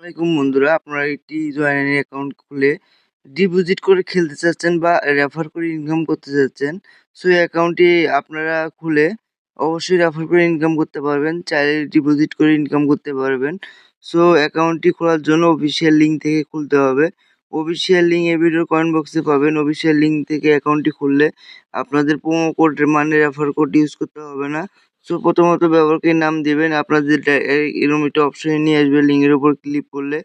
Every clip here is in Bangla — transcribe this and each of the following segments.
আসসালামাইকুম বন্ধুরা, আপনারা একটি জয়েন অ্যাকাউন্ট খুলে ডিপোজিট করে খেলতে চাচ্ছেন বা রেফার করে ইনকাম করতে চাচ্ছেন। সো এই অ্যাকাউন্টটি আপনারা খুলে অবশ্যই রেফার করে ইনকাম করতে পারবেন, চাইলে ডিপোজিট করে ইনকাম করতে পারবেন। সো অ্যাকাউন্টটি খোলার জন্য অফিসিয়াল লিঙ্ক থেকে খুলতে হবে। অফিসিয়াল লিঙ্ক এই ভিডিওর কমেন্ট বক্সে পাবেন। অফিসিয়াল লিঙ্ক থেকে অ্যাকাউন্টটি খুললে আপনাদের প্রোমো কোড মানে রেফার কোড ইউজ করতে হবে না। সো প্রথমত ব্যবহারকারীর নাম দিবেন, আপনাদের এরকম একটা অপশনে নিয়ে আসবে, লিঙ্কের উপর ক্লিক করলে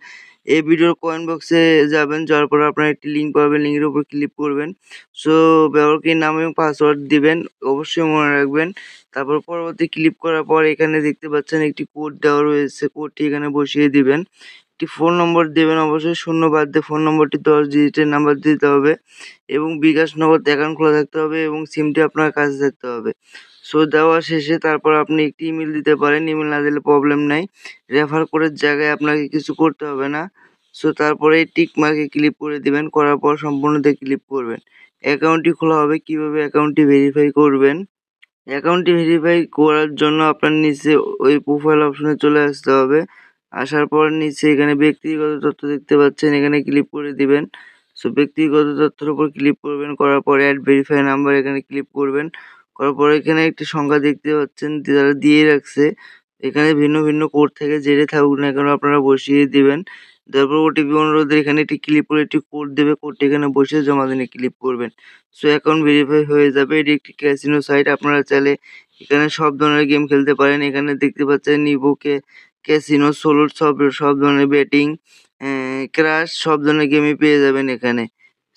এই ভিডিওর কমেন্ট বক্সে যাবেন, যাওয়ার পর আপনারা একটি লিঙ্ক পাবেন, লিঙ্কের উপর ক্লিক করবেন। সো ব্যবহারকারীর নাম এবং পাসওয়ার্ড দিবেন, অবশ্যই মনে রাখবেন। তারপর পরবর্তী ক্লিক করার পর এখানে দেখতে পাচ্ছেন একটি কোড দেওয়া রয়েছে, কোডটি এখানে বসিয়ে দিবেন। একটি ফোন নম্বর দেবেন, অবশ্যই শূন্য বাদ দিয়ে ফোন নম্বরটি 10 ডিজিটের নাম্বার দিতে হবে এবং বিকাশ নগদ অ্যাকাউন্ট খোলা থাকতে হবে এবং সিমটি আপনার কাছে থাকতে হবে। সো দেওয়া শেষে তারপর আপনি একটি ইমেল দিতে পারেন, ইমেল না দিলে প্রবলেম নাই। রেফার কোডের জায়গায় আপনাকে কিছু করতে হবে না। সো তারপরে টিক মার্কে ক্লিক করে দিবেন, করার পর সম্পূর্ণতে ক্লিক করবেন। অ্যাকাউন্টটি খোলা হবে। কিভাবে অ্যাকাউন্টটি ভেরিফাই করবেন? অ্যাকাউন্টটি ভেরিফাই করার জন্য আপনার নিচে ওই প্রোফাইল অপশনে চলে আসতে হবে। আসার পর নিচে এখানে ব্যক্তিগত তথ্য দেখতে পাচ্ছেন, এখানে ক্লিক করে দিবেন। সো ব্যক্তিগত তথ্যের উপর ক্লিক করবেন, করার পরে অ্যাড ভেরিফাই নাম্বার এখানে ক্লিক করবেন। করার পরে এখানে একটি সংখ্যা দেখতে পাচ্ছেন তারা দিয়ে রাখছে। এখানে ভিন্ন ভিন্ন কোড থেকে যেটাই থাকুক না কেন আপনারা বসিয়ে দিবেন। তারপর ওটিপি অনুরোধে এখানে একটি ক্লিক করে একটি কোড দেবে, কোডটি এখানে বসিয়ে জমা দিনে ক্লিক করবেন। সো অ্যাকাউন্ট ভেরিফাই হয়ে যাবে। এটি একটি ক্যাসিনো সাইট, আপনারা চাইলে এখানে সব ধরনের গেম খেলতে পারেন। এখানে দেখতে পাচ্ছেন নিবো ক্যাসিনো, সোলো সব ধরনের বেটিং, ক্রাশ সব ধরনের গেমই পেয়ে যাবেন এখানে।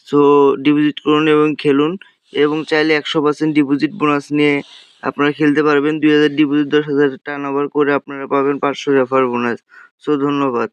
সো ডিপোজিট করুন এবং খেলুন এবং চাইলে 100% ডিপোজিট বোনাস নিয়ে আপনারা খেলতে পারবেন। 2000 ডিপোজিট 10,000 টার্নওভার করে আপনারা পাবেন 500 রেফার বোনাস। সো ধন্যবাদ।